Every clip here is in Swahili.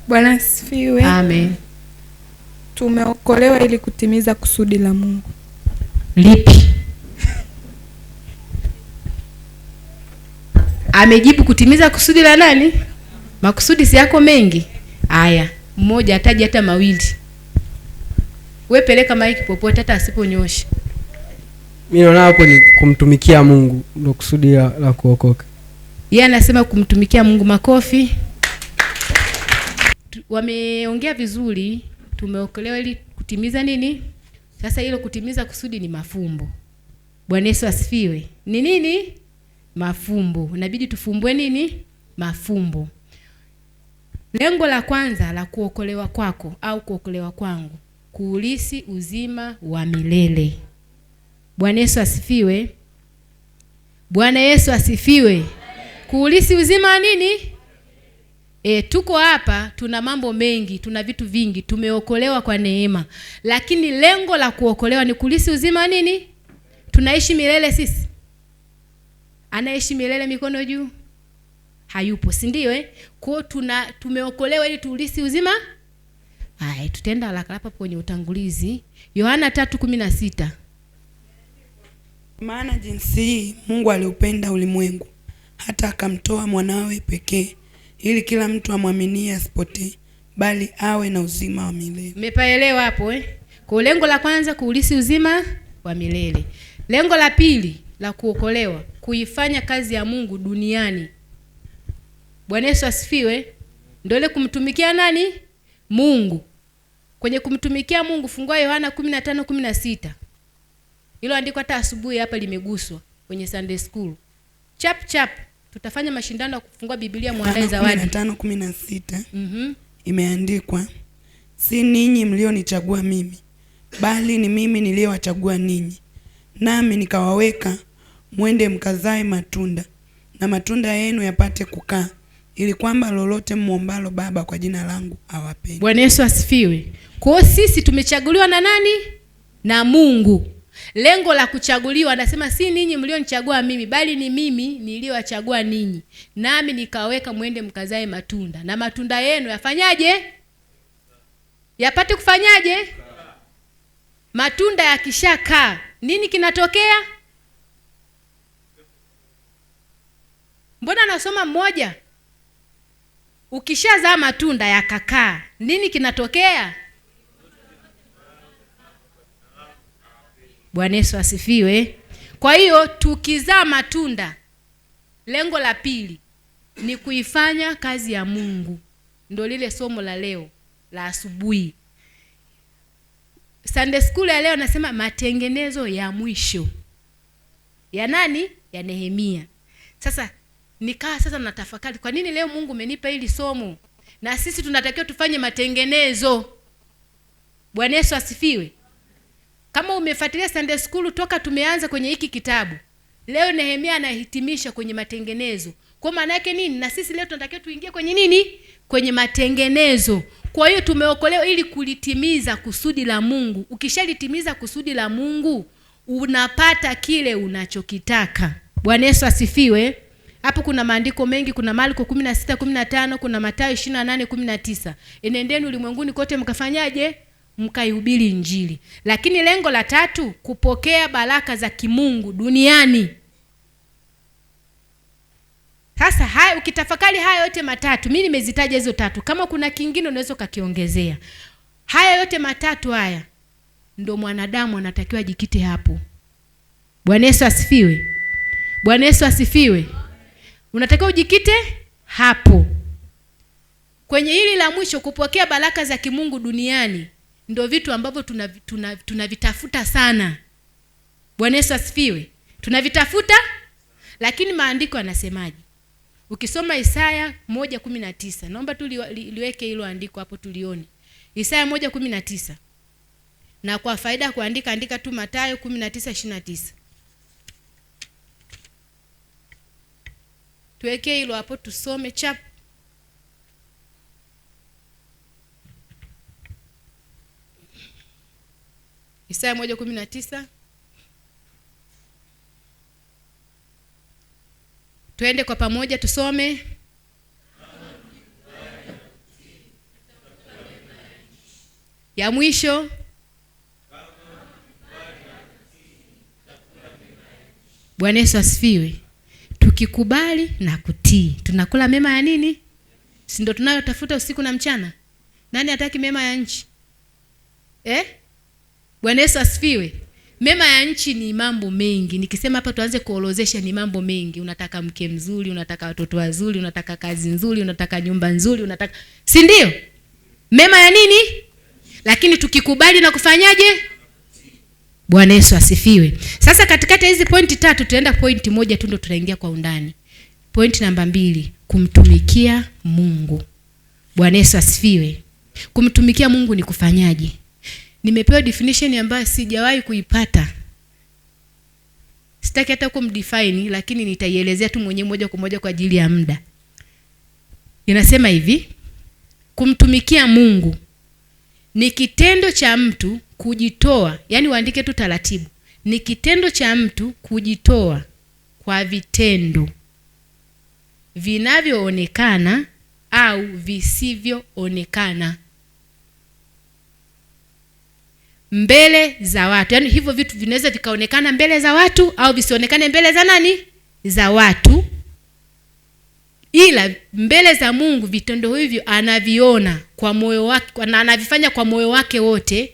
Bwana asifiwe. Amen. Tumeokolewa ili kutimiza kusudi la Mungu. Lipi? Amejibu kutimiza kusudi la nani? Makusudi si yako mengi. Haya, mmoja ataje hata mawili. Wewe peleka maiki popote hata asiponyosha. Mimi naona hapo ni kumtumikia Mungu ndio kusudi la kuokoka. Yeye anasema kumtumikia Mungu. Makofi. Wameongea vizuri. Tumeokolewa ili kutimiza nini? Sasa hilo kutimiza kusudi ni mafumbo. Bwana Yesu asifiwe. Ni nini? Mafumbo. Inabidi tufumbue nini? Mafumbo. Lengo la kwanza la kuokolewa kwako au kuokolewa kwangu, kuulisi uzima wa milele. Bwana Yesu asifiwe. Bwana Yesu asifiwe. Kuulisi uzima wa nini? Tuko hapa, tuna mambo mengi, tuna vitu vingi, tumeokolewa kwa neema. Lakini lengo la kuokolewa ni kulisi uzima wa nini? Tunaishi milele sisi. Anaishi milele mikono juu? Hayupo, si ndio Kwa tumeokolewa ili tulisi uzima. Haya, tutaenda haraka hapa kwenye utangulizi. Yohana 3:16. Maana jinsi hii Mungu aliupenda ulimwengu hata akamtoa mwanawe pekee ili kila mtu amwaminie asipotee bali awe na uzima wa milele. Umepaelewa hapo Kwa lengo la kwanza kuulisi uzima wa milele. Lengo la pili la kuokolewa, kuifanya kazi ya Mungu duniani. Bwana Yesu asifiwe. Ndio ile kumtumikia nani? Mungu. Kwenye kumtumikia Mungu fungua Yohana 15:16. Hilo andiko hata asubuhi hapa limeguswa kwenye Sunday school. Chap tutafanya mashindano ya kufungua Biblia muandae zawadi. 15:16. Imeandikwa, si ninyi mlionichagua mimi, bali ni mimi niliyowachagua ninyi, nami nikawaweka mwende mkazae matunda, na matunda yenu yapate kukaa, ili kwamba lolote muombalo Baba kwa jina langu awapeni. Bwana Yesu asifiwe. Kwa sisi tumechaguliwa na nani? Na Mungu. Lengo la kuchaguliwa, anasema si ninyi mlionichagua mimi, bali ni mimi niliyowachagua ninyi, nami nikaweka mwende mkazae matunda, na matunda yenu yafanyaje? Yapate kufanyaje? Matunda yakishakaa, nini kinatokea? Mbona nasoma mmoja? Ukishazaa matunda yakakaa, nini kinatokea? Bwana Yesu asifiwe. Kwa hiyo tukizaa matunda, lengo la pili ni kuifanya kazi ya Mungu. Ndio lile somo la leo la asubuhi. Sunday school ya leo nasema matengenezo ya mwisho. Ya nani? Ya Nehemia. Sasa sasa natafakari kwa nini leo Mungu amenipa hili somo na sisi tunatakiwa tufanye matengenezo. Bwana Yesu asifiwe. Kama umefuatilia Sunday school toka tumeanza kwenye hiki kitabu, leo Nehemia anahitimisha kwenye matengenezo. Kwa maana yake nini? Na sisi leo tunatakiwa tuingie kwenye nini? Kwenye matengenezo. Kwa hiyo tumeokolewa ili kulitimiza kusudi la Mungu. Ukishalitimiza kusudi la Mungu, unapata kile unachokitaka. Bwana Yesu asifiwe. Hapo kuna maandiko mengi, kuna Marko 16:15, kuna Mathayo 28:19. Enendeni ulimwenguni kote mkafanyaje? Mkaihubiri Injili. Lakini lengo la tatu, kupokea baraka za kimungu duniani. Sasa ukitafakari haya yote matatu, mimi nimezitaja hizo tatu. Kama kuna kingine unaweza ukakiongezea. Haya yote matatu haya ndio mwanadamu anatakiwa jikite hapo. Bwana Yesu asifiwe. Bwana Yesu asifiwe. Unatakiwa ujikite hapo. Kwenye hili la mwisho, kupokea baraka za kimungu duniani, ndio vitu ambavyo tunavitafuta sana. Bwana Yesu asifiwe. Tunavitafuta, lakini maandiko yanasemaje? Ukisoma Isaya 1:19, naomba tu liweke hilo andiko hapo tulione. Isaya 1:19. Na kwa faida ya kuandika, andika tu Mathayo 19:29. Tuweke hilo hapo tusome chap. Isaya 1:19. Twende kwa pamoja tusome. Ya mwisho, Bwana Yesu asifiwe. Tukikubali na kutii, tunakula mema ya nini? Si ndio tunayotafuta usiku na mchana? Nani hataki mema ya nchi? Bwana Yesu asifiwe. Mema ya nchi ni mambo mengi. Nikisema hapa tuanze kuorozesha ni mambo mengi. Unataka mke mzuri, unataka watoto wazuri, unataka kazi nzuri, unataka nyumba nzuri, unataka, si ndio? Mema ya nini? Lakini tukikubali na kufanyaje? Bwana Yesu asifiwe. Sasa katikati hizi pointi 3 tutaenda pointi moja tu, ndo tunaingia kwa undani. Pointi namba 2, kumtumikia Mungu. Bwana Yesu asifiwe. Kumtumikia Mungu ni kufanyaje? Nimepewa definition ambayo sijawahi kuipata. Sitaki hata kumdefine, lakini nitaielezea tu mwenyewe moja kwa moja kwa ajili ya muda. Inasema hivi: kumtumikia Mungu ni kitendo cha mtu kujitoa, yani uandike tu taratibu. Ni kitendo cha mtu kujitoa kwa vitendo vinavyoonekana au visivyoonekana mbele za watu. Yani hivyo vitu vinaweza vikaonekana mbele za watu au visionekane mbele za nani? Za watu. Ila mbele za Mungu vitendo hivyo anaviona kwa moyo wake, na anavifanya kwa moyo wake wote,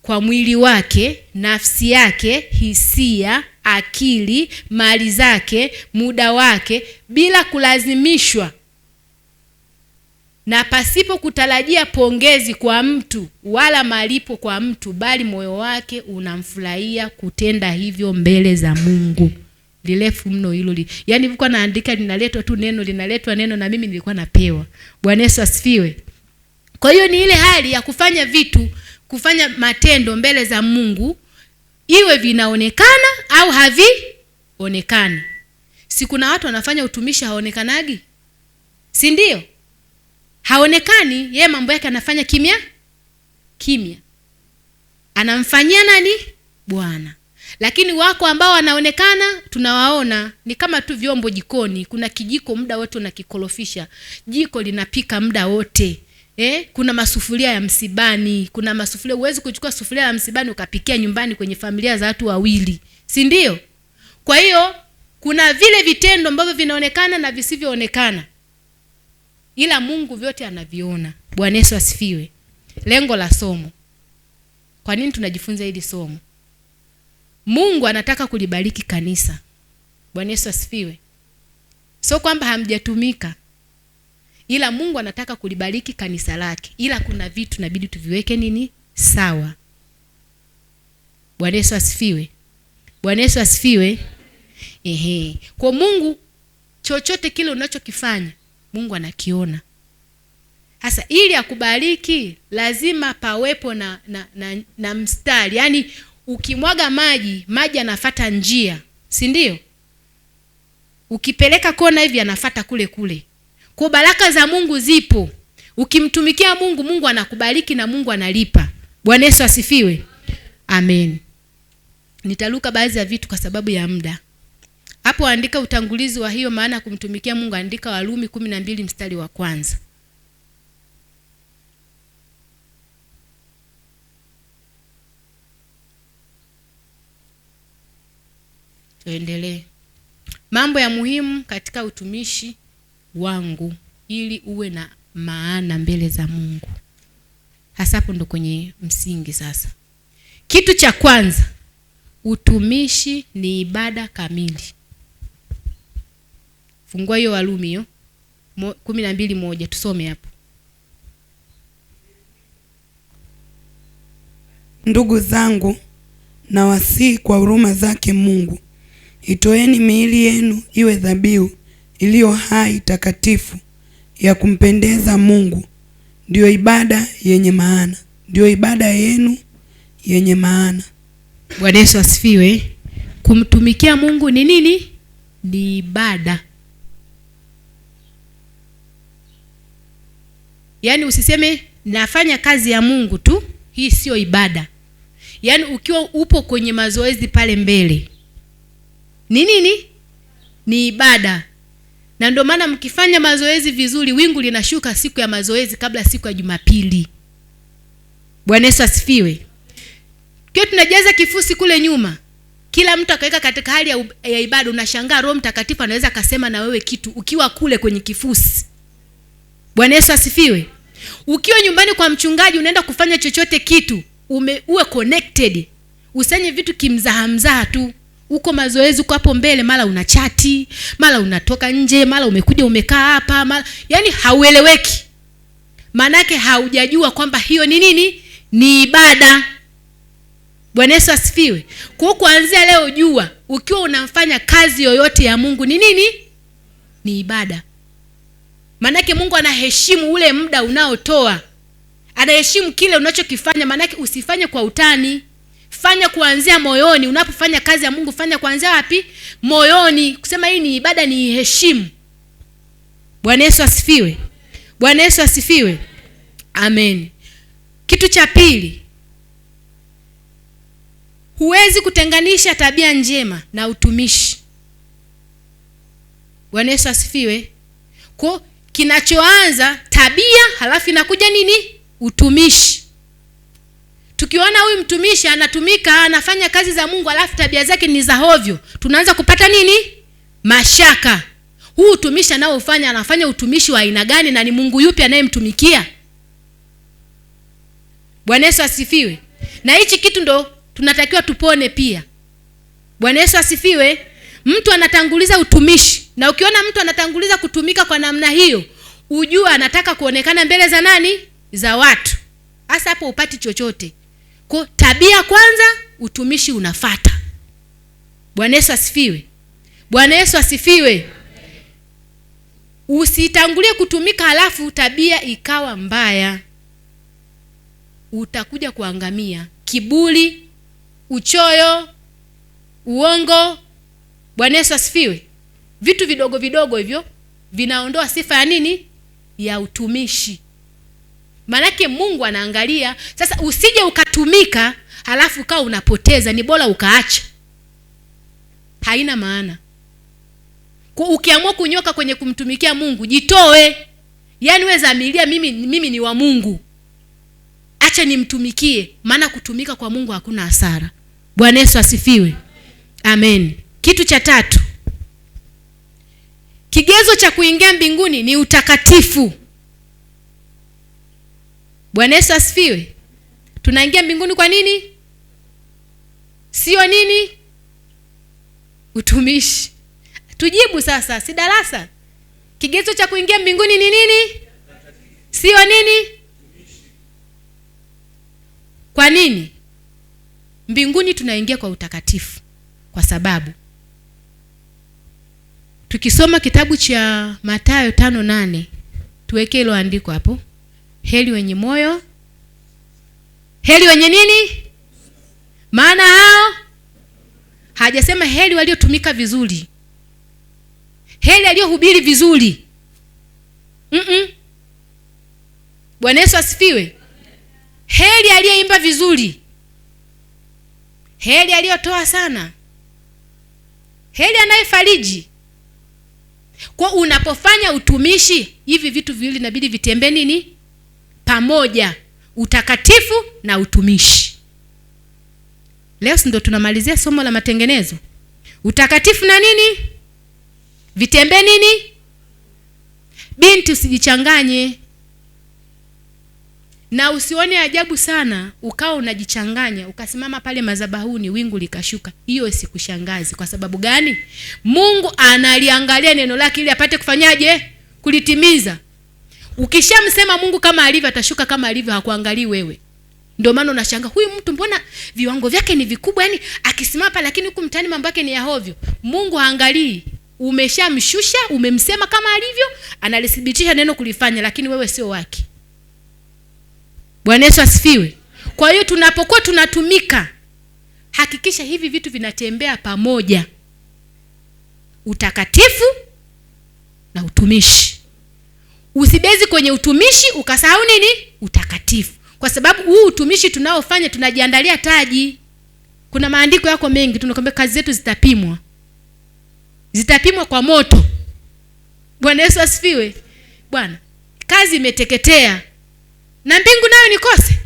kwa mwili wake, nafsi yake, hisia, akili, mali zake, muda wake, bila kulazimishwa na pasipo kutarajia pongezi kwa mtu wala malipo kwa mtu, bali moyo wake unamfurahia kutenda hivyo mbele za Mungu. Lirefu mno hilo yani nilikuwa naandika, linaletwa tu neno, linaletwa neno na mimi nilikuwa napewa. Bwana Yesu asifiwe. Kwa hiyo ni ile hali ya kufanya vitu, kufanya matendo mbele za Mungu, iwe vinaonekana au havionekani. Si kuna watu wanafanya utumishi haonekanagi? Si ndio? Haonekani, yeye mambo yake anafanya kimya kimya. Anamfanyia nani? Bwana. Lakini wako ambao wanaonekana, tunawaona ni kama tu vyombo jikoni. Kuna kijiko muda wote unakikorofisha. Jiko linapika muda wote. Kuna masufuria ya msibani, kuna masufuria, huwezi kuchukua sufuria ya msibani ukapikia nyumbani kwenye familia za watu wawili. Si ndio? Kwa hiyo kuna vile vitendo ambavyo vinaonekana na visivyoonekana. Ila Mungu vyote anaviona. Bwana Yesu asifiwe. Lengo la somo. Kwa nini tunajifunza hili somo? Mungu anataka kulibariki kanisa. Bwana Yesu asifiwe. Sio kwamba hamjatumika. Ila Mungu anataka kulibariki kanisa lake. Ila kuna vitu inabidi tuviweke nini? Sawa. Bwana Yesu asifiwe. Bwana Yesu asifiwe. Kwa Mungu chochote kile unachokifanya Mungu anakiona. Sasa ili akubariki lazima pawepo na mstari. Yaani ukimwaga maji yanafuata njia, si ndio? Ukipeleka kona hivi yanafuata kule kule. Kwa baraka za Mungu zipo. Ukimtumikia Mungu, Mungu anakubariki na Mungu analipa. Bwana Yesu asifiwe. Amen. Nitaluka baadhi ya vitu kwa sababu ya muda. Hapo andika utangulizi wa hiyo maana kumtumikia Mungu, andika Warumi 12 mstari wa 1. Tuendelee. Mambo ya muhimu katika utumishi wangu ili uwe na maana mbele za Mungu. Hasa hapo ndo kwenye msingi sasa. Kitu cha kwanza, utumishi ni ibada kamili. Fungua hiyo Warumi hiyo 12:1 tusome hapo. Ndugu zangu, nawasihi kwa huruma zake Mungu, itoeni miili yenu iwe dhabihu iliyo hai, takatifu, ya kumpendeza Mungu, ndio ibada yenye maana. Ndio ibada yenu yenye maana. Bwana Yesu asifiwe. Kumtumikia Mungu ni nini? Ni ibada. Yaani usiseme nafanya kazi ya Mungu tu, hii sio ibada. Yaani ukiwa upo kwenye mazoezi pale mbele, ni nini? Ni ibada. Na ndio maana mkifanya mazoezi vizuri, wingu linashuka siku ya mazoezi kabla siku ya Jumapili. Bwana Yesu asifiwe. Kwa tunajaza kifusi kule nyuma, kila mtu akaweka katika hali ya ibada. Unashangaa Roho Mtakatifu anaweza akasema na wewe kitu ukiwa kule kwenye kifusi. Bwana Yesu asifiwe. Ukiwa nyumbani kwa mchungaji unaenda kufanya chochote kitu, uwe connected. Usanye vitu kimzahamzaha tu. Uko mazoezi, uko hapo mbele, mara unachati, mara unatoka nje, mara umekuja umekaa hapa, mara yani haueleweki. Manake haujajua kwamba hiyo ni nini? Ni ibada. Bwana Yesu asifiwe. Kwa kuanzia leo jua, ukiwa unafanya kazi yoyote ya Mungu ni nini? Ni ibada. Manake Mungu anaheshimu ule muda unaotoa. Anaheshimu kile unachokifanya, manake usifanye kwa utani. Fanya kuanzia moyoni. Unapofanya kazi ya Mungu fanya kuanzia wapi? Moyoni. Kusema hii ni ibada, ni heshimu. Bwana Yesu asifiwe. Bwana Yesu asifiwe. Amen. Kitu cha pili, huwezi kutenganisha tabia njema na utumishi. Bwana Yesu asifiwe. Kwa kinachoanza tabia, halafu inakuja nini? Utumishi. Tukiona huyu mtumishi anatumika, anafanya kazi za Mungu, halafu tabia zake ni za hovyo, tunaanza kupata nini? Mashaka. Huu utumishi anaofanya, anafanya utumishi wa aina gani na ni Mungu yupi anayemtumikia? Bwana Yesu asifiwe. Na hichi kitu ndo tunatakiwa tupone pia. Bwana Yesu asifiwe. Mtu anatanguliza utumishi, na ukiona mtu anatanguliza kutumika kwa namna hiyo, ujue anataka kuonekana mbele za nani? Za watu. Hasa hapo upati chochote. Kwa tabia kwanza, utumishi unafuata. Bwana Yesu asifiwe. Bwana Yesu asifiwe. Usitangulie kutumika halafu tabia ikawa mbaya. Utakuja kuangamia. Kiburi, uchoyo, uongo. Bwana Yesu asifiwe. Vitu vidogo vidogo hivyo vinaondoa sifa ya nini? Ya utumishi. Manake Mungu anaangalia. Sasa usije ukatumika halafu kaa unapoteza, ni bora ukaacha. Haina maana. Kwa ukiamua kunyoka kwenye kumtumikia Mungu, jitoe. Yaani wewe zamilia, mimi ni wa Mungu. Acha nimtumikie, maana kutumika kwa Mungu hakuna hasara. Bwana Yesu asifiwe. Amen. Kitu cha tatu, kigezo cha kuingia mbinguni ni utakatifu. Bwana Yesu asifiwe. Tunaingia mbinguni kwa nini? Sio nini? Utumishi. Tujibu sasa, si darasa. Kigezo cha kuingia mbinguni ni nini? Sio nini? Kwa nini? Mbinguni tunaingia kwa utakatifu. Kwa sababu tukisoma kitabu cha Mathayo 5:8, tuweke hilo andiko hapo. Heri wenye moyo. Heri wenye nini? Maana hao, hajasema heri waliotumika vizuri. Heri aliyohubiri vizuri. Bwana Yesu asifiwe. Heri aliyeimba vizuri. Heri aliyotoa sana. Heri anayefariji. Kwa unapofanya utumishi, hivi vitu viwili inabidi vitembee nini? Pamoja. Utakatifu na utumishi. Leo ndio tunamalizia somo la matengenezo. Utakatifu na nini? Vitembee nini? Binti, usijichanganye. Na usione ajabu sana ukao unajichanganya, ukasimama pale madhabahuni wingu likashuka. Hiyo isikushangazi. Kwa sababu gani? Mungu analiangalia neno lake ili apate kufanyaje? Kulitimiza. Ukishamsema Mungu kama alivyo, atashuka kama alivyo, hakuangalii wewe. Ndio maana unashangaa, huyu mtu mbona viwango vyake ni vikubwa, yani akisimama pale, lakini huku mtani mambo yake ni ya hovyo. Mungu haangalii. Umeshamshusha, umemsema kama alivyo, analithibitisha neno kulifanya, lakini wewe sio wake. Bwana Yesu asifiwe. Kwa hiyo tunapokuwa tunatumika, hakikisha hivi vitu vinatembea pamoja. Utakatifu na utumishi. Usibezi kwenye utumishi ukasahau nini? Utakatifu. Kwa sababu huu utumishi tunaofanya tunajiandalia taji. Kuna maandiko yako mengi tunakwambia kazi zetu zitapimwa. Zitapimwa kwa moto. Bwana Yesu asifiwe. Bwana, kazi imeteketea. Na mbingu nayo nikose?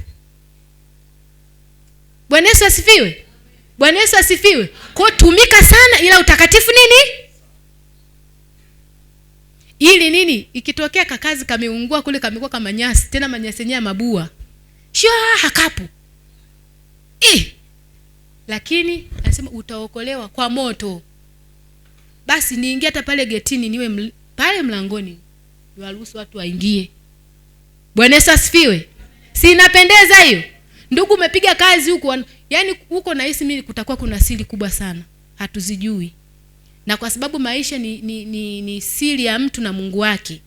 Bwana Yesu asifiwe. Bwana Yesu asifiwe. Kwa tumika sana, ila utakatifu nini? Ili nini? Ikitokea kakazi kameungua kule, kamekuwa kama nyasi, tena manyasi yenyewe mabua, hakapu lakini anasema utaokolewa kwa moto. Basi niingie hata pale getini, niwe pale mlangoni, niwaruhusu watu waingie. Bwana Yesu asifiwe. Si inapendeza hiyo? Ndugu, umepiga kazi huko, yani huko nahisi mimi kutakuwa kuna siri kubwa sana hatuzijui. Na kwa sababu maisha ni siri ya mtu na Mungu wake.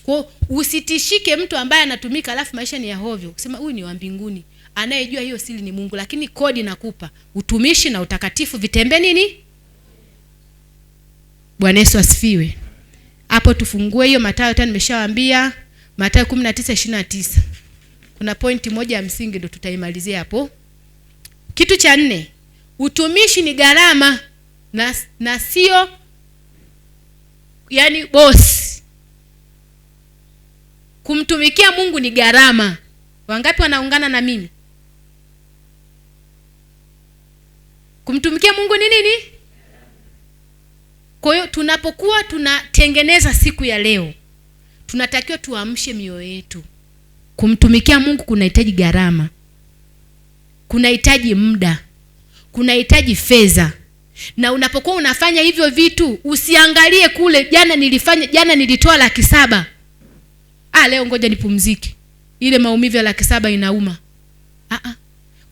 Kwa usitishike mtu ambaye anatumika alafu maisha ni ya hovyo. Kusema huyu ni wa mbinguni. Anayejua hiyo siri ni Mungu, lakini kodi nakupa utumishi na utakatifu vitembe nini? Bwana Yesu asifiwe. Hapo tufungue hiyo Mathayo tena, nimeshawaambia Mathayo 19:29. Kuna pointi moja ya msingi ndio tutaimalizia hapo. Kitu cha 4, utumishi ni gharama na sio yani boss. Kumtumikia Mungu ni gharama. Wangapi wanaungana na mimi? Kumtumikia Mungu ni nini? Kwa hiyo tunapokuwa tunatengeneza siku ya leo, tunatakiwa tuamshe mioyo yetu. Kumtumikia Mungu kunahitaji gharama. Kunahitaji muda. Kunahitaji fedha. Na unapokuwa unafanya hivyo vitu, usiangalie kule jana nilitoa 700,000. Leo ngoja nipumzike. Ile maumivu ya 700,000 inauma.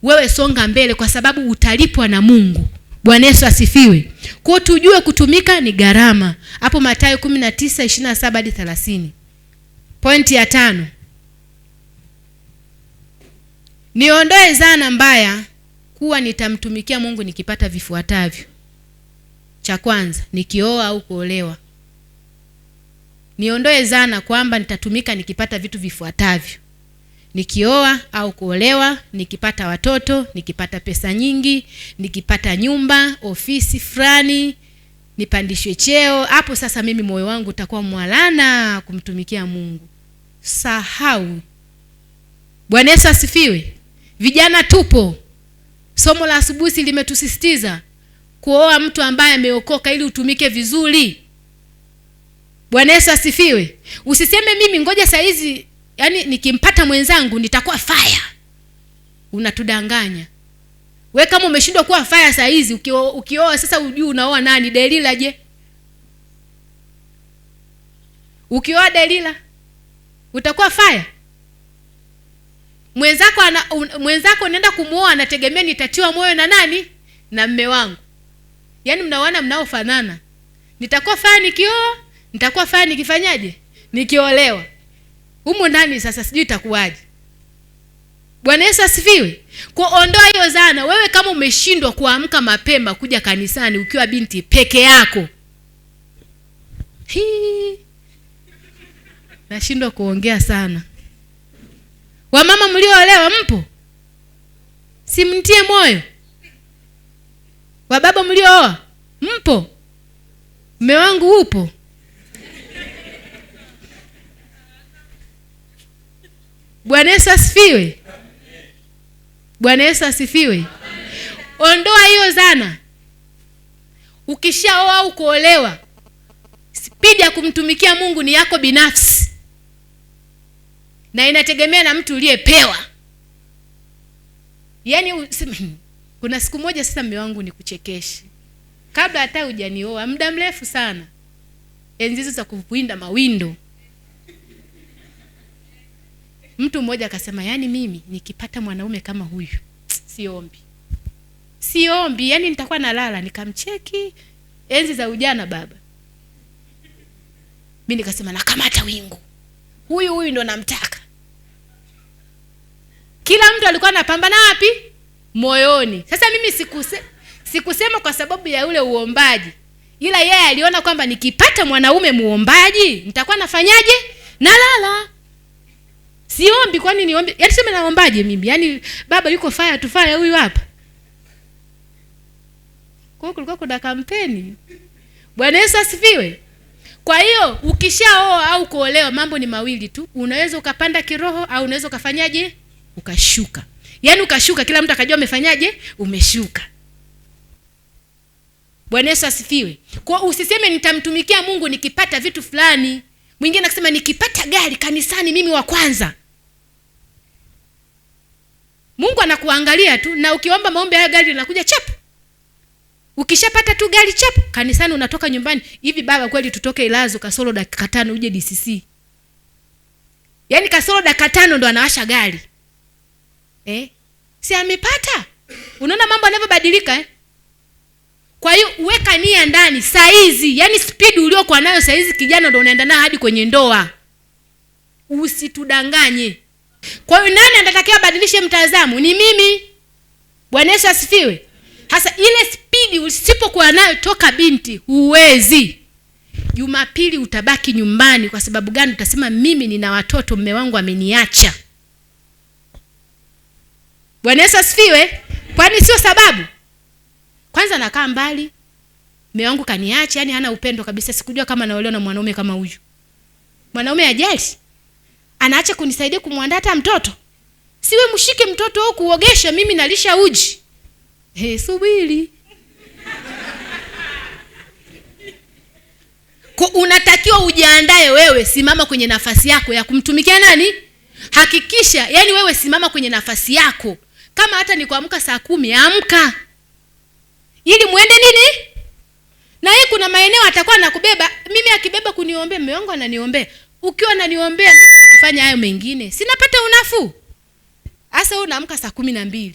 Wewe songa mbele, kwa sababu utalipwa na Mungu. Bwana Yesu asifiwe. Kwa tujue kutumika ni gharama. Hapo Mathayo 19:27 hadi 30. Pointi ya 5. Niondoe dhana mbaya kuwa nitamtumikia Mungu nikipata vifuatavyo. Cha kwanza, nikioa au kuolewa. Niondoe dhana kwamba nitatumika nikipata vitu vifuatavyo. Nikioa au kuolewa, nikipata watoto, nikipata pesa nyingi, nikipata nyumba, ofisi fulani, nipandishwe cheo, hapo sasa mimi moyo wangu utakuwa mwalana kumtumikia Mungu. Sahau. Bwana Yesu asifiwe. Vijana tupo. Somo la asubuhi limetusisitiza kuoa mtu ambaye ameokoka ili utumike vizuri. Bwana Yesu asifiwe. Usiseme mimi ngoja saa hizi, yani nikimpata mwenzangu nitakuwa fire. Unatudanganya. We kama umeshindwa kuwa fire saa hizi, ukioa sasa ujui unaoa nani? Delila je? Ukioa Delila utakuwa fire? Mwenzako unaenda kumuoa anategemea nitatiwa moyo na nani? Na mume wangu. Yaani mnaona mnaofanana. Nitakuwa fire nikioa, nitakuwa fire nikifanyaje? Nikiolewa. Humo ndani sasa sijui itakuwaje. Bwana Yesu asifiwe. Kwa ondoa hiyo dhana. Wewe kama umeshindwa kuamka mapema kuja kanisani ukiwa binti peke yako. Nashindwa kuongea sana. Wamama mlioolewa mpo? Simtie moyo. Wababa mliooa mpo? Mume wangu upo? Bwana Yesu asifiwe. Bwana Yesu asifiwe. Ondoa hiyo dhana. Ukishaoa au kuolewa, spidi ya kumtumikia Mungu ni yako binafsi. Na inategemea na mtu uliyepewa. Yaani kuna siku moja sasa mume wangu nikuchekeshe. Kabla hata hujanioa, muda mrefu sana. Enzi hizo za kuwinda mawindo. Mtu mmoja akasema, yani mimi nikipata mwanaume kama huyu, siombi, yani nitakuwa nalala. Nikamcheki, enzi za ujana baba. Mimi nikasema nakamata wingu. Huyu ndo namtaka. Kila mtu alikuwa anapambana wapi? Moyoni. Sasa mimi sikusema kwa sababu ya ule uombaji. Ila yeye aliona kwamba nikipata mwanaume muombaji, nitakuwa nafanyaje? Nalala. Siombi, kwani niombe? Yaani sema naombaje mimi? Yaani baba yuko fire tufanye huyu hapa. Kwa hiyo kulikuwa kuna kampeni. Bwana Yesu asifiwe. Kwa hiyo ukishaoa au kuolewa mambo ni mawili tu. Unaweza ukapanda kiroho au unaweza ukafanyaje? Ukashuka. Yaani ukashuka, kila mtu akajua umefanyaje, umeshuka. Bwana Yesu asifiwe. Kwa usiseme nitamtumikia Mungu nikipata vitu fulani. Mwingine akisema nikipata gari kanisani mimi wa kwanza. Mungu anakuangalia tu, na ukiomba maombi ya gari linakuja chap. Ukishapata tu gari chap, kanisani unatoka nyumbani. Hivi baba, kweli tutoke Ilazo kasoro dakika 5 uje DCC? Yaani kasoro dakika 5 ndo anawasha gari. Si amepata? Unaona mambo yanavyobadilika. Kwa hiyo uweka nia ndani saa hizi, yaani speed uliokuwa nayo saa hizi kijana ndo unaenda nayo hadi kwenye ndoa. Usitudanganye. Kwa hiyo nani anatakiwa badilishe mtazamo? Ni mimi. Bwana Yesu asifiwe. Hasa ile speed usipokuwa nayo toka binti, huwezi. Jumapili utabaki nyumbani. Kwa sababu gani? Utasema mimi nina watoto, mume wangu ameniacha. Bwana Yesu asifiwe. Kwani sio sababu? Kwanza nakaa mbali, mume wangu kaniacha, yani hana upendo kabisa. Sikujua kama naolewa na mwanaume kama huyu. Mwanaume ajali, anaacha kunisaidia kumwandaa hata mtoto. Siwe mshike mtoto au kuogesha, mimi nalisha uji. Subiri. Kwa unatakiwa ujiandae wewe, simama kwenye nafasi yako ya kumtumikia nani? Hakikisha, yani wewe simama kwenye nafasi yako. Kama hata ni kuamka saa 10, amka. Ili muende nini? Na yeye kuna maeneo atakuwa anakubeba. Mimi akibeba kuniombea, mume wangu ananiombea. Ukiwa ananiombea kufanya hayo mengine, sinapata unafuu. Asa wewe unaamka saa 12.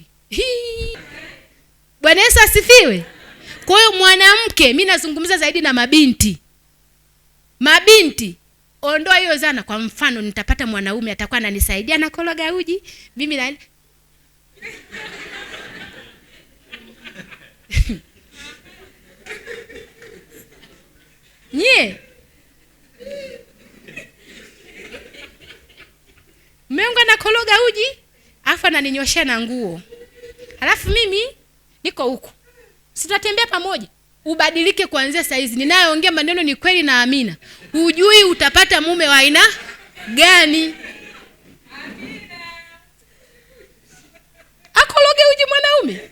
Bwana Yesu asifiwe. Kwa hiyo mwanamke, mimi nazungumza zaidi na mabinti. Mabinti, ondoa hiyo zana. Kwa mfano, nitapata mwanaume atakuwa ananisaidia na kologa uji, mimi na nye Mungu anakologa uji, afa ananinyoshia na nguo. Alafu mimi niko huku. Sitatembea pamoja. Ubadilike kuanzia saa hizi. Ninayoongea maneno ni kweli na amina. Hujui utapata mume wa aina gani. Akologe uji mwanaume.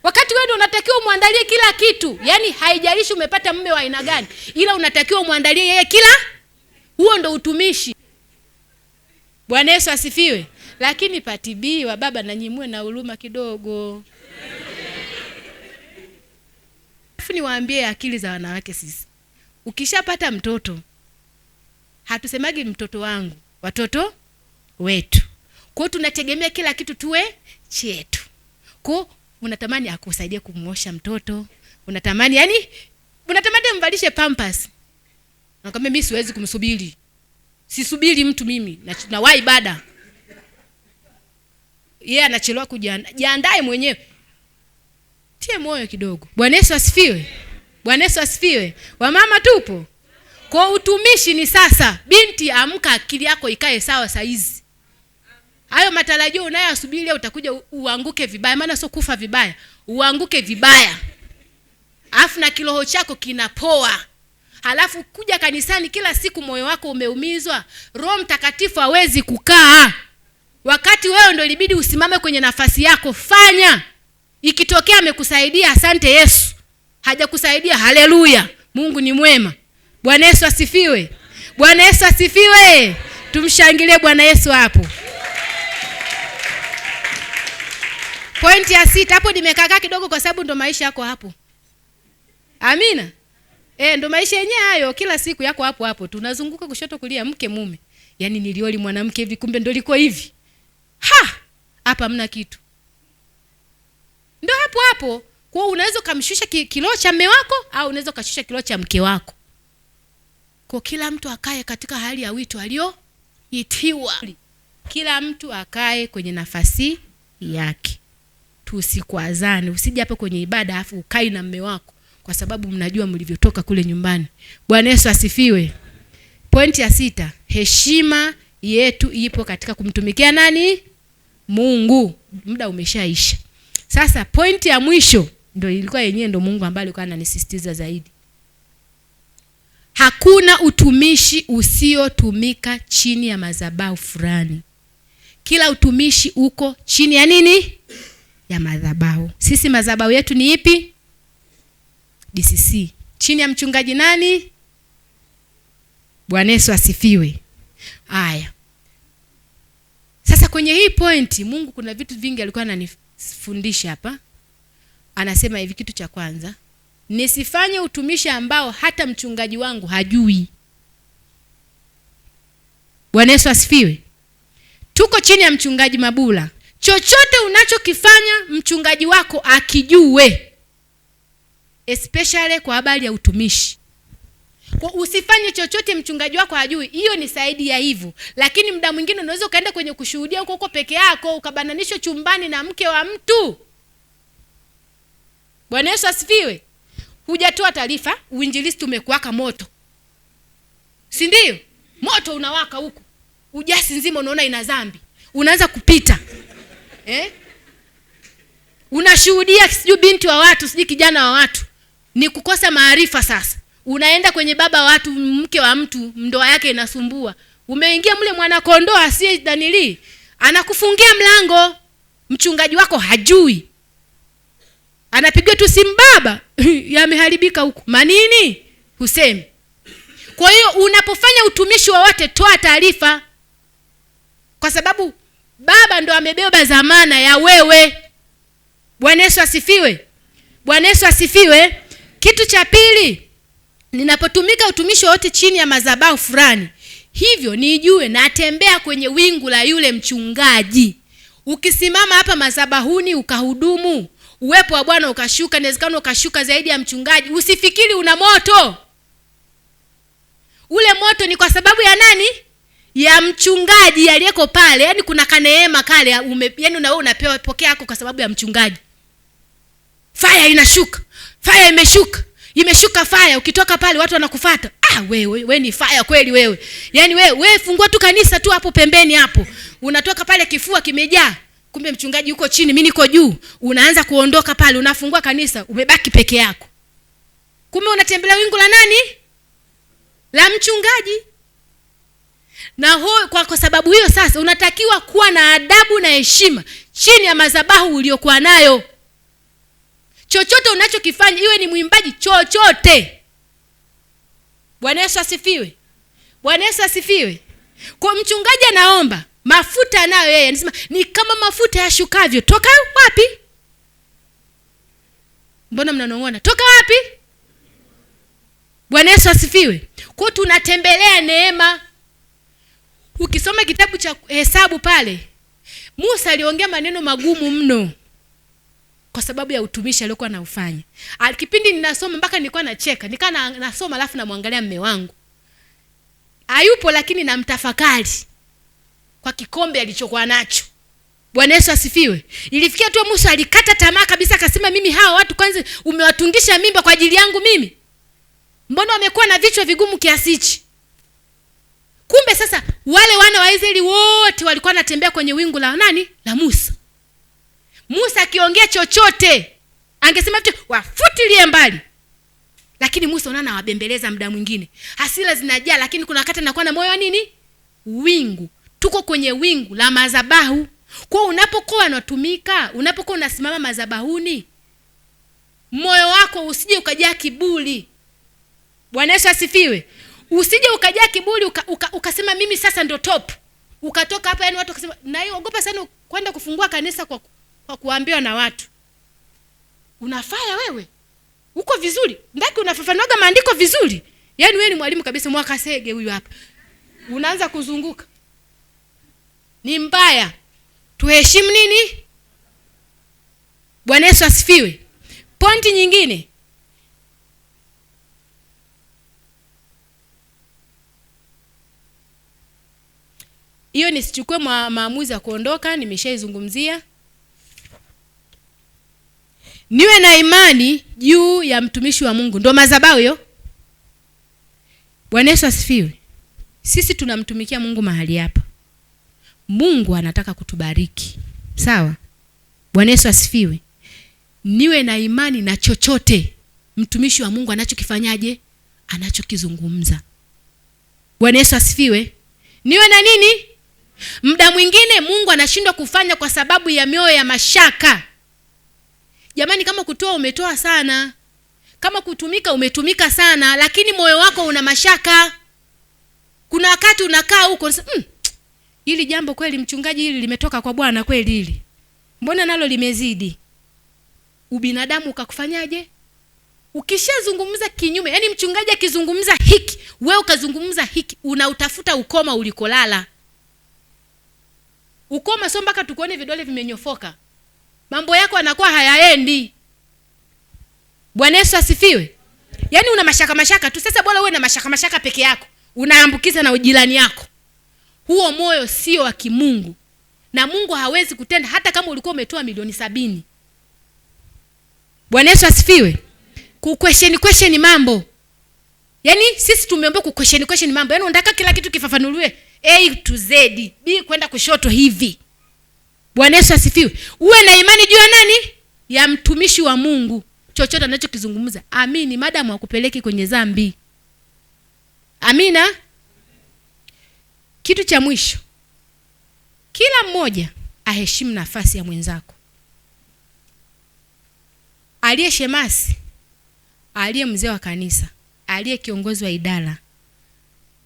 Wakati wewe unatakiwa umwandalie kila kitu. Yaani haijalishi umepata mume wa aina gani, ila unatakiwa umwandalie yeye kila. Huo ndo utumishi. Bwana Yesu asifiwe. Lakini patibiwa baba na nyimue na huruma kidogo. Afu niwaambie akili za wanawake sisi. Ukishapata mtoto, hatusemagi mtoto wangu, watoto wetu. Kwa hiyo tunategemea kila kitu tuwe chetu. Kwa hiyo unatamani akusaidie kumwosha mtoto, unatamani mvalishe pampers. Nakwambia mimi siwezi kumsubiri. Sisubiri mtu mimi, na wa ibada. Yeye anachelewa kujiandae mwenyewe. Tie moyo kidogo. Bwana Yesu asifiwe. Bwana Yesu asifiwe. Wamama tupo. Kwa utumishi ni sasa. Binti, amka, akili yako ikae sawa saa hizi. Hayo matarajio unayosubiri utakuja uanguke vibaya, maana sio kufa vibaya. Uanguke vibaya. Alafu na kiroho chako kinapoa. Halafu kuja kanisani kila siku moyo wako umeumizwa. Roho Mtakatifu hawezi kukaa. Wakati wewe ndio ilibidi usimame kwenye nafasi yako, fanya. Ikitokea amekusaidia, asante Yesu. Hajakusaidia, haleluya. Mungu ni mwema. Bwana Yesu asifiwe. Bwana Yesu asifiwe. Tumshangilie Bwana Yesu hapo. Pointi ya 6 hapo nimekaa kidogo kwa sababu ndo maisha yako hapo. Amina. Ndo maisha yenyewe hayo, kila siku yako hapo hapo. Tunazunguka kushoto kulia, mke mume. Yaani nilioli mwanamke hivi, kumbe ndo liko hivi. Hapa hamna kitu. Ndo hapo hapo. Kwa unaweza kumshusha kilo cha mume wako au unaweza kushusha kilo cha mke wako. Kwa kila mtu akae katika hali ya wito aliyoitiwa. Kila mtu akae kwenye nafasi yake. Tusikwazane, usije hapo kwenye ibada afu ukai na mume wako kwa sababu mnajua mlivyotoka kule nyumbani. Bwana Yesu asifiwe. Pointi ya 6, heshima yetu ipo katika kumtumikia nani? Mungu. Muda umeshaisha. Sasa pointi ya mwisho ndio ilikuwa yenyewe, ndio Mungu ambaye alikuwa ananisisitiza zaidi. Hakuna utumishi usiotumika chini ya madhabahu fulani. Kila utumishi uko chini ya nini? Ya madhabahu. Sisi madhabahu yetu ni ipi? DCC. Chini ya mchungaji nani? Bwana Yesu asifiwe. Haya. Sasa kwenye hii pointi Mungu kuna vitu vingi alikuwa ananifundisha hapa. Anasema hivi, kitu cha kwanza, nisifanye utumishi ambao hata mchungaji wangu hajui. Bwana Yesu asifiwe. Tuko chini ya mchungaji Mabula. Chochote unachokifanya mchungaji wako akijue, especially kwa habari ya utumishi. Kwa usifanye chochote mchungaji wako hajui. Hiyo ni saidi ya hivyo. Lakini muda mwingine unaweza ukaenda kwenye kushuhudia huko peke yako, ukabananishwa chumbani na mke wa mtu. Bwana Yesu asifiwe. Hujatoa taarifa, uinjilisti umekuwaka moto. Si ndio? Moto unawaka huko. Ujasi nzima unaona ina dhambi. Unaanza kupita. Unashuhudia siju binti wa watu, siju kijana wa watu. Ni kukosa maarifa sasa. Unaenda kwenye baba wa watu, mke wa mtu, ndoa yake inasumbua. Umeingia mle mwana kondoo asiye Danili, anakufungia mlango. Mchungaji wako hajui. Anapiga tu simu, baba yameharibika huko. Manini? Husemi. Kwa hiyo unapofanya utumishi wowote, toa taarifa. Kwa sababu baba ndo amebeba dhamana ya wewe. Bwana Yesu asifiwe. Bwana Yesu asifiwe. Kitu cha pili, ninapotumika utumishi wote chini ya madhabahu fulani, hivyo nijue natembea kwenye wingu la yule mchungaji. Ukisimama hapa madhabahuni ukahudumu, uwepo wa Bwana ukashuka, inawezekana ukashuka zaidi ya mchungaji, usifikiri una moto. Ule moto ni kwa sababu ya nani? Ya mchungaji aliyeko pale. Yaani kuna kaneema kale, yaani na wewe unapewa pokea yako kwa sababu ya mchungaji. Fire inashuka. Fire imeshuka. Imeshuka fire, ukitoka pale watu wanakufuata. Wewe ni fire kweli wewe. Yaani wewe fungua tu kanisa tu hapo pembeni hapo. Unatoka pale kifua kimejaa. Kumbe mchungaji yuko chini, mimi niko juu. Unaanza kuondoka pale, unafungua kanisa, umebaki peke yako. Kumbe unatembelea wingu la nani? La mchungaji. Na kwa sababu hiyo sasa unatakiwa kuwa na adabu na heshima chini ya madhabahu uliokuwa nayo. Chochote unachokifanya, iwe ni mwimbaji, chochote. Bwana Yesu asifiwe. Bwana Yesu asifiwe. Kwa mchungaji anaomba, mafuta nayo yeye anasema ni kama mafuta yashukavyo. Toka wapi? Mbona mnanong'ona? Toka wapi? Bwana Yesu asifiwe. Kwa tunatembelea neema. Ukisoma kitabu cha Hesabu pale, Musa aliongea maneno magumu mno kwa sababu ya utumishi aliokuwa anaufanya. Kipindi ninasoma mpaka nilikuwa nacheka, nikaa nasoma alafu namwangalia mume wangu. Hayupo lakini namtafakari kwa kikombe alichokuwa nacho. Bwana Yesu asifiwe. Ilifikia tu Musa alikata tamaa kabisa, akasema mimi hawa watu kwanza umewatungisha mimba kwa ajili yangu mimi? Mbona wamekuwa na vichwa vigumu kiasi hichi? Kumbe sasa wale wana wa Israeli wote walikuwa wanatembea kwenye wingu la nani? La Musa. Musa akiongea chochote angesema tu wafutilie mbali. Lakini Musa unaona wabembeleza muda mwingine. Hasira zinajaa, lakini kuna wakati anakuwa na moyo wa nini? Wingu. Tuko kwenye wingu la madhabahu. Kwa unapokuwa unatumika, unapokuwa unasimama madhabahuni, moyo wako usije ukajaa kiburi. Bwana Yesu asifiwe. Usije ukajaa kiburi ukasema mimi sasa ndo top. Ukatoka hapa yani watu wakasema, na hiyo ogopa sana kwenda kufungua kanisa kwa kuambiwa na watu. Unafanya wewe. Uko vizuri. Ndaki unafafanuaga maandiko vizuri. Yaani wewe ni mwalimu kabisa, Mwakasege huyu hapa. Unaanza kuzunguka. Ni mbaya. Tuheshimu nini? Bwana Yesu asifiwe. Pointi nyingine. Hiyo nisichukue maamuzi ya kuondoka, nimeshaizungumzia. Niwe na imani juu ya mtumishi wa Mungu. Ndio madhabahu hiyo. Bwana Yesu asifiwe. Sisi tunamtumikia Mungu mahali hapa. Mungu anataka kutubariki. Sawa? Bwana Yesu asifiwe. Niwe na imani na chochote mtumishi wa Mungu anachokifanyaje? anachokizungumza. Bwana Yesu asifiwe. Niwe na nini? Muda mwingine Mungu anashindwa kufanya kwa sababu ya mioyo ya mashaka. Jamani, kama kutoa umetoa sana, kama kutumika umetumika sana, lakini moyo wako una mashaka. Kuna wakati unakaa huko hili jambo kweli mchungaji, hili limetoka kwa Bwana kweli, hili mbona nalo limezidi? Ubinadamu ukakufanyaje? Ukishazungumza kinyume, yani mchungaji akizungumza hiki, wewe ukazungumza hiki, unautafuta ukoma ulikolala. Ukoma sio mpaka tukuone vidole vimenyofoka. Mambo yako yanakuwa hayaendi. Bwana Yesu asifiwe. Yaani una mashaka tu. Sasa bora uwe na mashaka peke yako, unaambukiza na ujirani yako. Huo moyo sio wa kimungu, na Mungu hawezi kutenda hata kama ulikuwa umetoa milioni 70. Bwana Yesu asifiwe. Kuquestion mambo. Yaani sisi tumeomba kuquestion mambo. Yaani unataka kila kitu kifafanuliwe A to Z, B kwenda kushoto hivi. Bwana Yesu asifiwe. Uwe na imani juu ya nani? Ya mtumishi wa Mungu. Chochote anachokizungumza amini, madamu akupeleki kwenye dhambi. Amina. Kitu cha mwisho, kila mmoja aheshimu nafasi ya mwenzako. Aliye shemasi, aliye mzee wa kanisa, aliye kiongozi wa idara,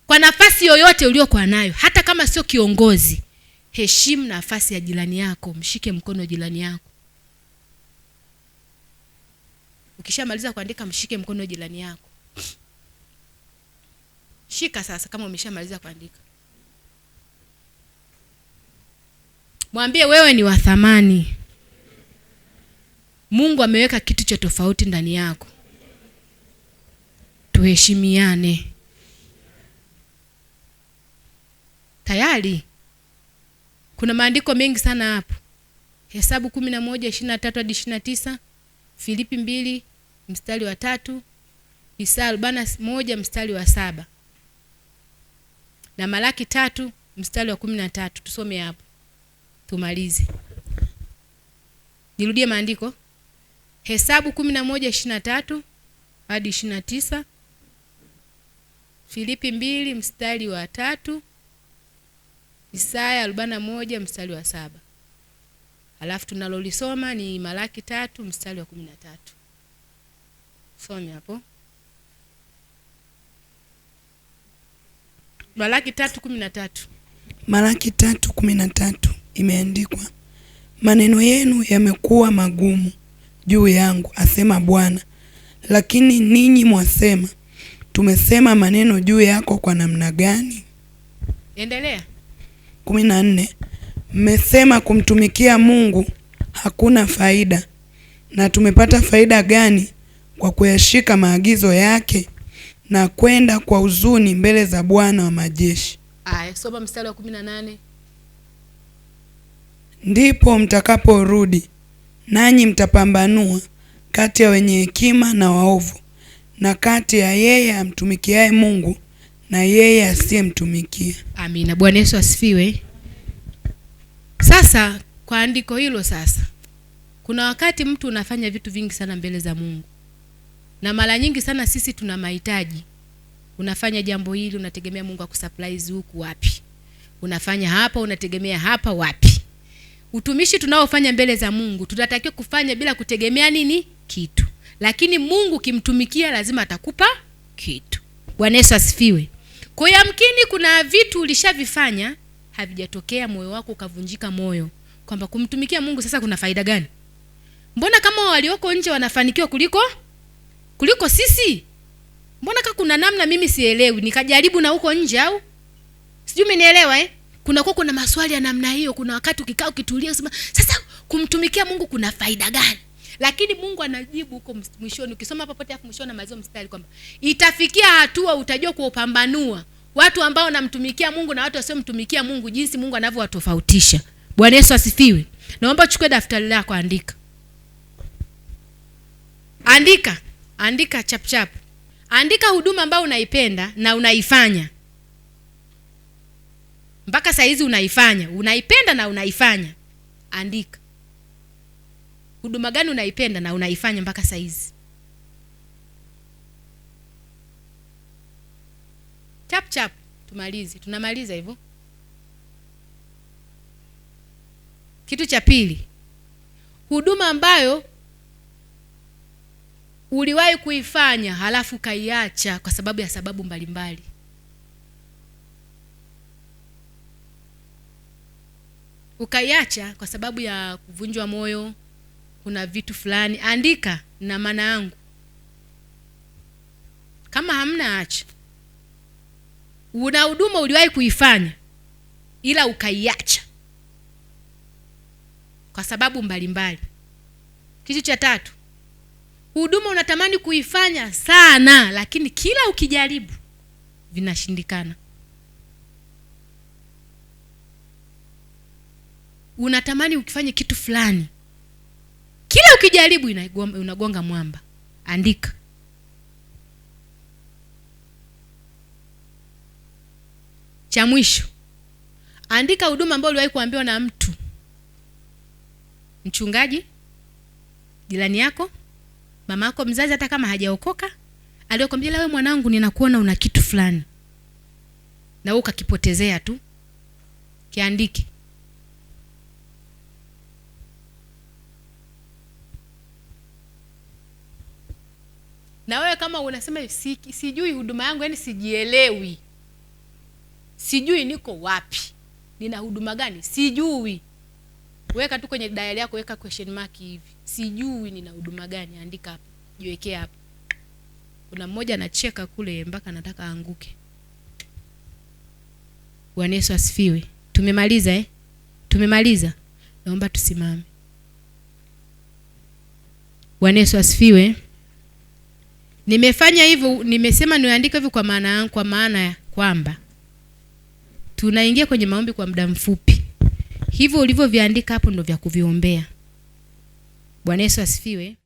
kwa nafasi yoyote uliokuwa nayo, hata kama sio kiongozi, heshimu nafasi ya jirani yako, mshike mkono jirani yako. Ukishamaliza kuandika, mshike mkono jirani yako. Shika sasa kama umeshamaliza kuandika. Mwambie wewe ni wa thamani. Mungu ameweka kitu cha tofauti ndani yako. Tuheshimiane. Tayari kuna maandiko mengi sana hapo. Hesabu 11:23 hadi 29, Filipi 2 mstari wa 3, Isaya 41 mstari wa 7, na Malaki 3 mstari wa 13. Tusome hapo tumalize. Nirudie maandiko. Hesabu 11:23 hadi 29, Filipi 2 mstari wa 3, Isaya 41 mstari wa 7. Alafu tunalolisoma ni Malaki 3 mstari wa 13. Some hapo. Malaki 3:13. Malaki 3:13 imeandikwa, maneno yenu yamekuwa magumu juu yangu, asema Bwana. Lakini ninyi mwasema, tumesema maneno juu yako kwa namna gani? Endelea. 14. Mmesema kumtumikia Mungu hakuna faida, na tumepata faida gani kwa kuyashika maagizo yake na kwenda kwa huzuni mbele za Bwana wa majeshi? Aya, soma mstari wa 18. Ndipo mtakaporudi, nanyi mtapambanua kati ya wenye hekima na waovu, na kati ya yeye amtumikiaye Mungu na yeye asiyemtumikia. Amina. Bwana Yesu asifiwe. Sasa kwa andiko hilo sasa, kuna wakati mtu unafanya vitu vingi sana mbele za Mungu, na mara nyingi sana sisi tuna mahitaji. Unafanya jambo hili, unategemea Mungu akusurprise huku, wapi? Unafanya hapa, unategemea hapa, wapi? Utumishi tunaofanya mbele za Mungu tunatakiwa kufanya bila kutegemea nini? Kitu. Lakini Mungu kimtumikia lazima atakupa kitu. Bwana Yesu asifiwe. Kwa hiyo yamkini kuna vitu ulishavifanya havijatokea, moyo wako ukavunjika moyo kwamba kumtumikia Mungu sasa kuna faida gani? Mbona kama walioko nje wanafanikiwa kuliko sisi? Mbona kama kuna namna mimi sielewi, nikajaribu na huko nje au? Sijui umenielewa kuna maswali ya namna hiyo. Kuna wakati ukikaa ukitulia unasema sasa kumtumikia Mungu kuna faida gani? Lakini Mungu anajibu huko mwishoni. Ukisoma hapa pote hapo mwishoni na mazo mstari kwamba itafikia hatua utajua kuupambanua watu ambao wanamtumikia Mungu na watu wasiomtumikia Mungu, jinsi Mungu anavyowatofautisha. Bwana Yesu asifiwe. Naomba uchukue daftari lako, andika. Andika chap. Andika huduma ambayo unaipenda na unaifanya. Mpaka saa hizi unaifanya, unaipenda na unaifanya. Andika. Huduma gani unaipenda na unaifanya mpaka saa hizi? chap chap, tumalize. Tunamaliza hivyo. Kitu cha pili, huduma ambayo uliwahi kuifanya halafu kaiacha kwa sababu ya sababu mbalimbali. Ukaiacha kwa sababu ya kuvunjwa moyo, kuna vitu fulani. Andika na maana yangu. Kama hamna, acha. Una huduma uliwahi kuifanya ila ukaiacha kwa sababu mbalimbali. Kitu cha tatu, huduma unatamani kuifanya sana lakini kila ukijaribu vinashindikana. Unatamani ukifanye kitu fulani, kila ukijaribu unagonga mwamba. Andika. Cha mwisho, andika huduma ambayo uliwahi kuambiwa na mtu, mchungaji, jirani yako, mama yako mzazi, hata kama hajaokoka, aliyokuambia wewe mwanangu, ninakuona una kitu fulani, na wewe ukakipotezea tu. Kiandike. Na wewe kama unasema sijui huduma yangu, yani sijielewi, sijui niko wapi, nina huduma gani, sijui, weka tu kwenye diary yako, weka question mark hivi, sijui nina huduma gani. Andika hapo, jiwekee hapo. Kuna mmoja anacheka kule mpaka anataka aanguke. Bwana Yesu asifiwe. Tumemaliza Tumemaliza. Naomba tusimame. Bwana Yesu asifiwe. Nimefanya hivyo, nimesema niandike hivyo kwa maana ya kwamba tunaingia kwenye maombi kwa muda mfupi. Hivyo ulivyoviandika hapo ndio vya kuviombea. Bwana Yesu asifiwe.